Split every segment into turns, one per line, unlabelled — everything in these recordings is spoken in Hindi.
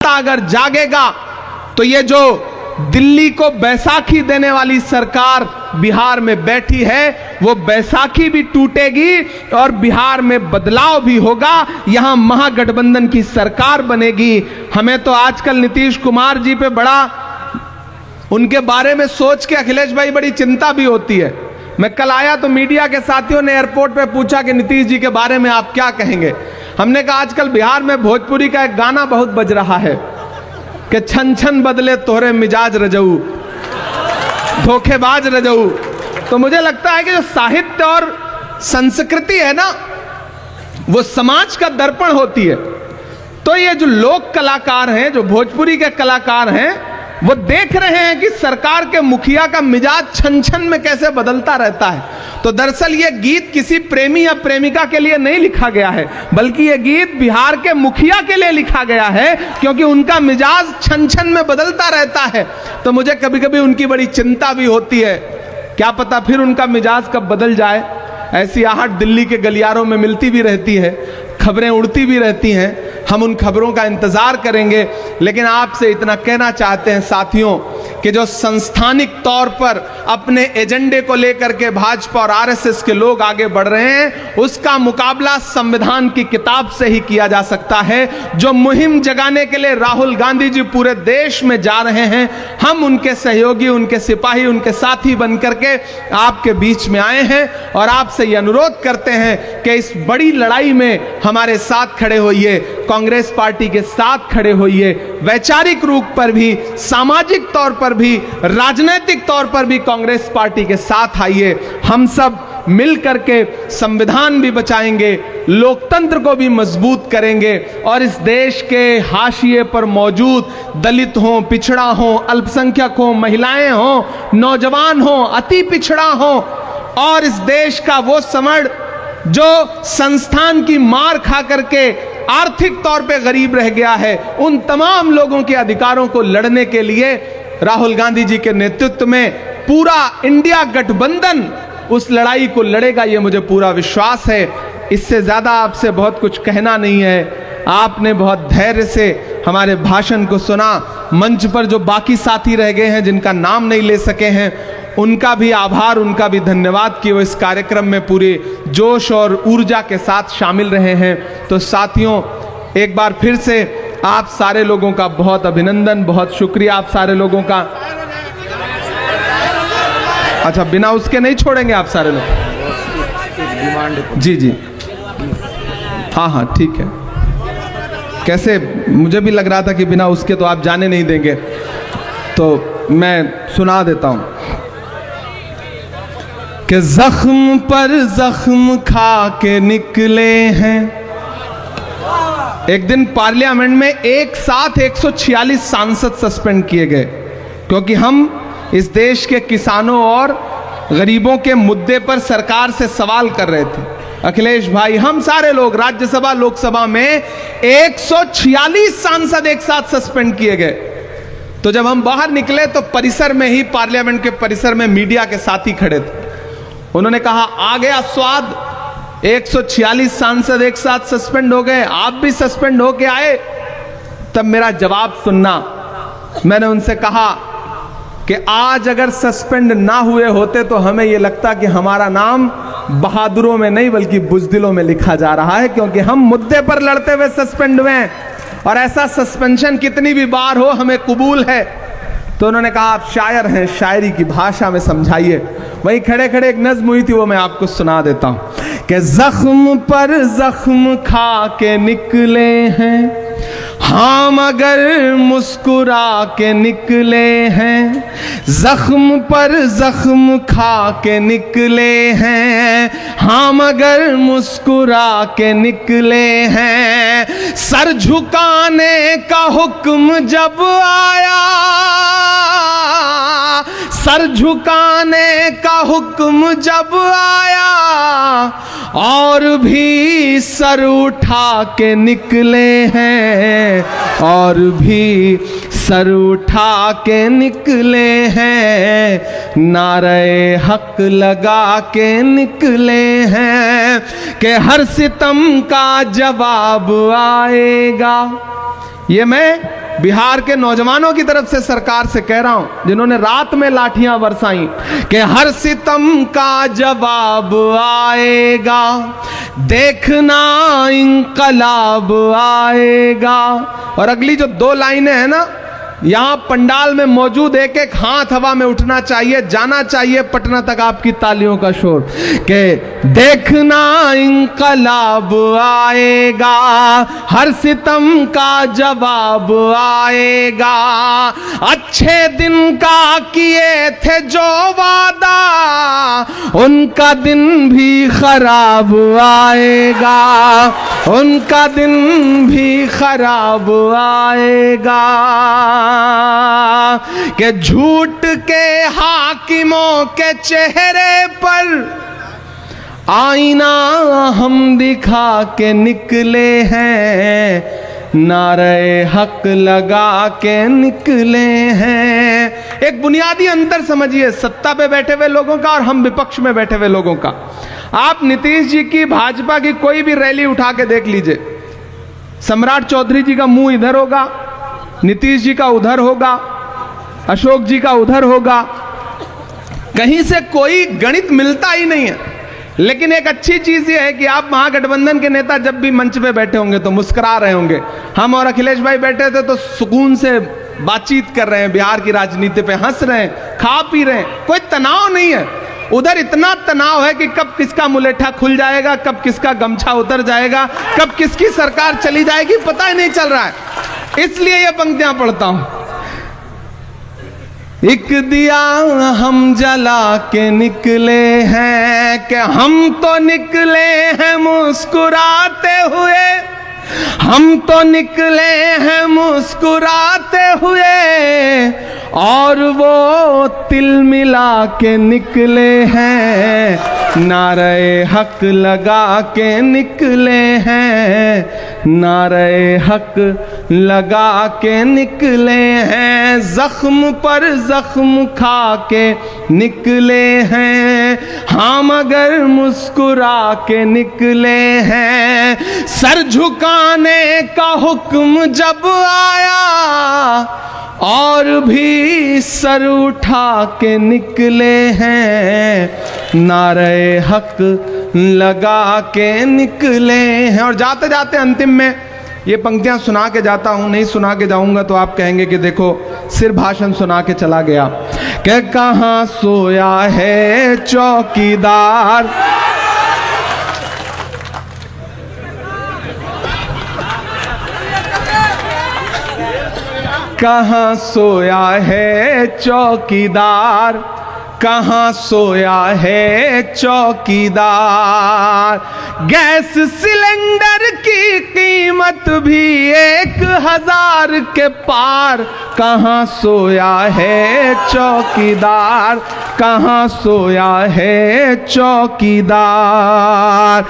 अगर जागेगा तो ये जो दिल्ली को बैसाखी देने वाली सरकार बिहार में बैठी है वो बैसाखी भी टूटेगी और बिहार में बदलाव भी होगा। यहां महागठबंधन की सरकार बनेगी। हमें तो आजकल नीतीश कुमार जी पे बड़ा उनके बारे में सोच के अखिलेश भाई बड़ी चिंता भी होती है। मैं कल आया तो मीडिया के साथियों ने एयरपोर्ट पे पूछा कि नीतीश जी के बारे में आप क्या कहेंगे। हमने कहा आजकल बिहार में भोजपुरी का एक गाना बहुत बज रहा है कि छन छन बदले तोहरे मिजाज रजऊ, धोखेबाज रजऊ। तो मुझे लगता है कि जो साहित्य और संस्कृति है ना वो समाज का दर्पण होती है। तो ये जो लोक कलाकार हैं, जो भोजपुरी के कलाकार हैं, वो देख रहे हैं कि सरकार के मुखिया का मिजाज छन छन में कैसे बदलता रहता है। तो दरअसल ये गीत किसी प्रेमी या प्रेमिका के लिए नहीं लिखा गया है, बल्कि ये गीत बिहार के मुखिया के लिए लिखा गया है, क्योंकि उनका मिजाज छन छन में बदलता रहता है। तो मुझे कभी कभी उनकी बड़ी चिंता भी होती है, क्या पता फिर उनका मिजाज कब बदल जाए। ऐसी आहट दिल्ली के गलियारों में मिलती भी रहती है, खबरें उड़ती भी रहती हैं। हम उन खबरों का इंतजार करेंगे, लेकिन आपसे इतना कहना चाहते हैं साथियों कि जो संस्थानिक तौर पर अपने एजेंडे को लेकर के भाजपा और आरएसएस के लोग आगे बढ़ रहे हैं, उसका मुकाबला संविधान की किताब से ही किया जा सकता है। जो मुहिम जगाने के लिए राहुल गांधी जी पूरे देश में जा रहे हैं, हम उनके सहयोगी, उनके सिपाही, उनके साथी बनकर के आपके बीच में आए हैं और आपसे ये अनुरोध करते हैं कि इस बड़ी लड़ाई में हमारे साथ खड़े होइए, कांग्रेस पार्टी के साथ खड़े होइए। वैचारिक रूप पर भी, सामाजिक तौर पर भी, राजनीतिक तौर पर भी कांग्रेस पार्टी के साथ आइए। हम सब मिल करके संविधान भी बचाएंगे, लोकतंत्र को भी मजबूत करेंगे और इस देश के हाशिए पर मौजूद दलित हो, पिछड़ा हो, अल्पसंख्यक हो, महिलाएं हो, नौजवान हो, अति पिछड़ा हो और इस देश का वो समड़ जो संस्थान की मार खा करके आर्थिक तौर पे गरीब रह गया है, उन तमाम लोगों के अधिकारों को लड़ने के लिए राहुल गांधी जी के नेतृत्व में पूरा इंडिया गठबंधन उस लड़ाई को लड़ेगा, ये मुझे पूरा विश्वास है। इससे ज्यादा आपसे बहुत कुछ कहना नहीं है। आपने बहुत धैर्य से हमारे भाषण को सुना। मंच पर जो बाकी साथी रह गए हैं जिनका नाम नहीं ले सके हैं, उनका भी आभार, उनका भी धन्यवाद कि वो इस कार्यक्रम में पूरे जोश और ऊर्जा के साथ शामिल रहे हैं। तो साथियों, एक बार फिर से आप सारे लोगों का बहुत अभिनंदन, बहुत शुक्रिया आप सारे लोगों का। अच्छा, बिना उसके नहीं छोड़ेंगे आप सारे लोग? जी जी, हाँ हाँ ठीक है। कैसे, मुझे भी लग रहा था कि बिना उसके तो आप जाने नहीं देंगे, तो मैं सुना देता हूं कि जख्म पर जख्म खा के निकले हैं। एक दिन पार्लियामेंट में एक साथ 146 सांसद सस्पेंड किए गए, क्योंकि हम इस देश के किसानों और गरीबों के मुद्दे पर सरकार से सवाल कर रहे थे। अखिलेश भाई, हम सारे लोग राज्यसभा लोकसभा में 146 सांसद एक साथ सस्पेंड किए गए। तो जब हम बाहर निकले तो परिसर में ही, पार्लियामेंट के परिसर में मीडिया के साथी खड़े थे। उन्होंने कहा आ गया स्वाद, 146 सांसद एक साथ सस्पेंड हो गए, आप भी सस्पेंड होके आए। तब मेरा जवाब सुनना। मैंने उनसे कहा कि आज अगर सस्पेंड ना हुए होते तो हमें यह लगता कि हमारा नाम बहादुरों में नहीं बल्कि बुज़दिलों में लिखा जा रहा है, क्योंकि हम मुद्दे पर लड़ते हुए सस्पेंड हुए हैं और ऐसा सस्पेंशन कितनी भी बार हो हमें कबूल है। तो उन्होंने कहा आप शायर हैं, शायरी की भाषा में समझाइए। वहीं खड़े खड़े एक नज्म हुई थी, वो मैं आपको सुना देता हूं कि जख्म पर जख्म खा के निकले हैं, हाँ मगर मुस्कुरा के निकले हैं। जख्म पर जख्म खा के निकले हैं, हाँ मगर मुस्कुरा के निकले हैं। सर झुकाने का हुक्म जब आया, सर झुकाने का हुक्म जब आया, और भी सर उठा के निकले हैं, और भी सर उठा के निकले हैं। नारे हक लगा के निकले हैं कि हर सितम का जवाब आएगा। ये मैं बिहार के नौजवानों की तरफ से सरकार से कह रहा हूं, जिन्होंने रात में लाठियां बरसाई, कि हर सितम का जवाब आएगा, देखना इंकलाब आएगा। और अगली जो 2 लाइनें हैं ना, यहां पंडाल में मौजूद एक एक हाथ हवा में उठना चाहिए, जाना चाहिए पटना तक आपकी तालियों का शोर, के देखना इंकलाब आएगा, हर सितम का जवाब आएगा, अच्छे दिन का किए थे जो वादा, उनका दिन भी खराब आएगा, उनका दिन भी खराब आएगा। कि झूठ के हाकिमों के चेहरे पर आईना हम दिखा के निकले हैं, नारे हक लगा के निकले हैं। एक बुनियादी अंतर समझिए सत्ता पे बैठे हुए लोगों का और हम विपक्ष में बैठे हुए लोगों का। आप नीतीश जी की, भाजपा की कोई भी रैली उठा के देख लीजिए, सम्राट चौधरी जी का मुंह इधर होगा, नीतीश जी का उधर होगा, अशोक जी का उधर होगा, कहीं से कोई गणित मिलता ही नहीं है। लेकिन एक अच्छी चीज यह है कि आप महागठबंधन के नेता जब भी मंच पे बैठे होंगे तो मुस्कुरा रहे होंगे। हम और अखिलेश भाई बैठे थे तो सुकून से बातचीत कर रहे हैं, बिहार की राजनीति पे हंस रहे हैं, खा पी रहे हैं, कोई तनाव नहीं है। उधर इतना तनाव है कि कब किसका मुलेठा खुल जाएगा, कब किसका गमछा उतर जाएगा, कब किसकी सरकार चली जाएगी, पता ही नहीं चल रहा है। इसलिए ये पंक्तियां पढ़ता हूं। एक दिया हम जला के निकले हैं, कि हम तो निकले हैं मुस्कुराते हुए, हम तो निकले हैं मुस्कुराते हुए, और वो तिल मिला के निकले हैं, नारे हक लगा के निकले हैं, नारे हक लगा के निकले हैं, जख्म पर जख्म खा के निकले हैं, हम अगर मुस्कुरा के निकले हैं, सर झुकाने का हुक्म जब आया, और भी सर उठा के निकले हैं, नारे हक लगा के निकले हैं। और जाते जाते अंतिम में ये पंक्तियां सुना के जाता हूं, नहीं सुना के जाऊंगा तो आप कहेंगे कि देखो सिर्फ भाषण सुना के चला गया। कि कहां सोया है चौकीदार, कहां सोया है चौकीदार, कहां सोया है चौकीदार, गैस सिलेंडर की कीमत भी 1000 के पार, कहां सोया है चौकीदार, कहां सोया है चौकीदार,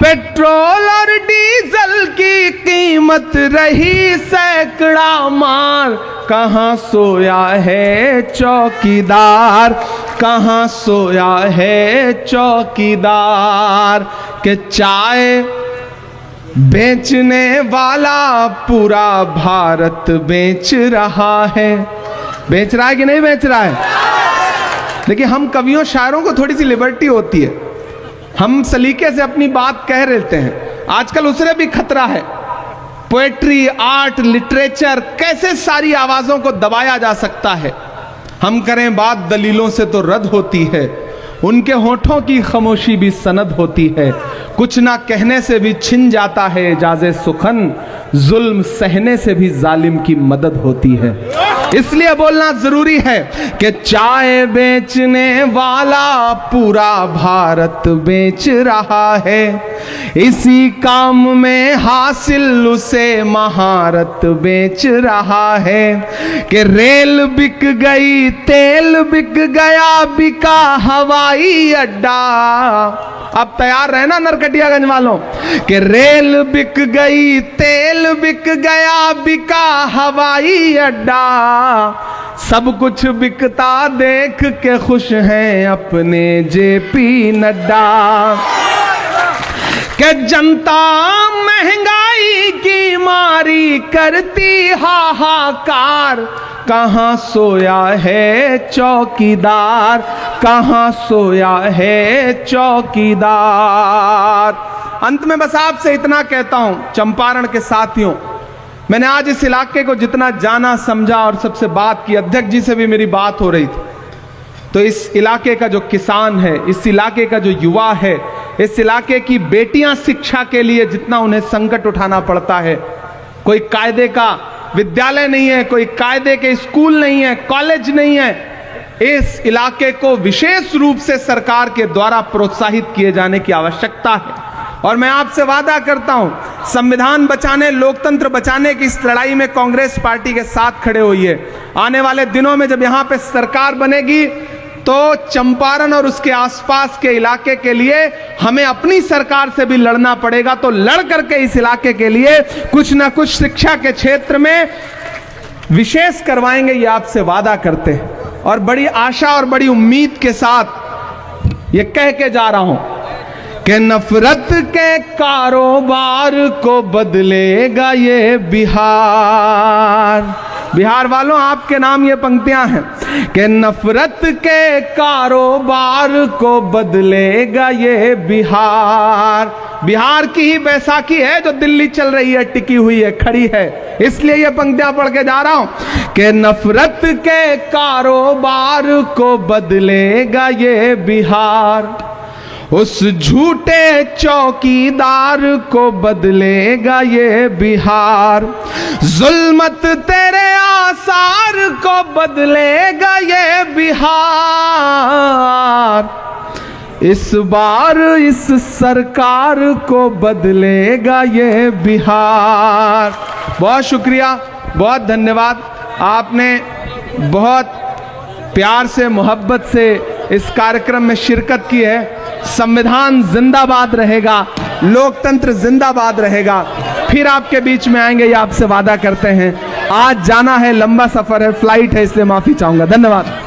पेट्रोल और डीजल की कीमत रही सैकड़ा मार, कहां सोया है चौकीदार, कहां सोया है चौकीदार, के चाय बेचने वाला पूरा भारत बेच रहा है। बेच रहा है कि नहीं बेच रहा है? देखिए, हम कवियों शायरों को थोड़ी सी लिबर्टी होती है, हम सलीके से अपनी बात कह लेते हैं। आजकल उससे भी खतरा है। पोएट्री, आर्ट, लिटरेचर, कैसे सारी आवाजों को दबाया जा सकता है। हम करें बात दलीलों से तो रद्द होती है, उनके होठों की खामोशी भी सनद होती है, कुछ ना कहने से भी छिन जाता है एजाज़े सुखन, जुल्म सहने से भी जालिम की मदद होती है। इसलिए बोलना जरूरी है कि चाय बेचने वाला पूरा भारत बेच रहा है, इसी काम में हासिल उसे महारत बेच रहा है, कि रेल बिक गई, तेल बिक गया, बिका हवाई अड्डा। अब तैयार रहे ना नरकटियागंज वालों, कि रेल बिक गई, तेल बिक गया, बिका हवाई अड्डा, सब कुछ बिकता देख के खुश हैं अपने जेपी नड्डा, कि जनता महंगाई की मारी करती मचती हाहाकार, कहाँ सोया है चौकीदार, कहाँ सोया है चौकीदार। अंत में बस आपसे इतना कहता हूं चंपारण के साथियों, मैंने आज इस इलाके को जितना जाना समझा और सबसे बात की, अध्यक्ष जी से भी मेरी बात हो रही थी, तो इस इलाके का जो किसान है, इस इलाके का जो युवा है, इस इलाके की बेटियां शिक्षा के लिए जितना उन्हें संकट उठाना पड़ता है, कोई कायदे का विद्यालय नहीं है, कोई कायदे के स्कूल नहीं है, कॉलेज नहीं है, इस इलाके को विशेष रूप से सरकार के द्वारा प्रोत्साहित किए जाने की आवश्यकता है। और मैं आपसे वादा करता हूं, संविधान बचाने, लोकतंत्र बचाने की इस लड़ाई में कांग्रेस पार्टी के साथ खड़े हुई है। आने वाले दिनों में जब यहां पे सरकार बनेगी तो चंपारण और उसके आसपास के इलाके के लिए हमें अपनी सरकार से भी लड़ना पड़ेगा। तो लड़ करके इस इलाके के लिए कुछ ना कुछ शिक्षा के क्षेत्र में विशेष करवाएंगे, ये आपसे वादा करते हैं। और बड़ी आशा और बड़ी उम्मीद के साथ ये कह के जा रहा हूं कि नफरत के कारोबार को बदलेगा ये बिहार। बिहार वालों, आपके नाम ये पंक्तियां हैं कि नफरत के कारोबार को बदलेगा ये बिहार। बिहार की ही बैसाखी है जो दिल्ली चल रही है, टिकी हुई है, खड़ी है। इसलिए ये पंक्तियां पढ़ के जा रहा हूं कि नफरत के कारोबार को बदलेगा ये बिहार, उस झूठे चौकीदार को बदलेगा ये बिहार, जुल्मत तेरे आसार को बदलेगा ये बिहार, इस बार इस सरकार को बदलेगा ये बिहार। बहुत शुक्रिया, बहुत धन्यवाद। आपने बहुत प्यार से, मोहब्बत से इस कार्यक्रम में शिरकत की है। संविधान जिंदाबाद रहेगा, लोकतंत्र जिंदाबाद रहेगा। फिर आपके बीच में आएंगे, ये आपसे वादा करते हैं। आज जाना है, लंबा सफर है, फ्लाइट है, इसलिए माफी चाहूंगा। धन्यवाद।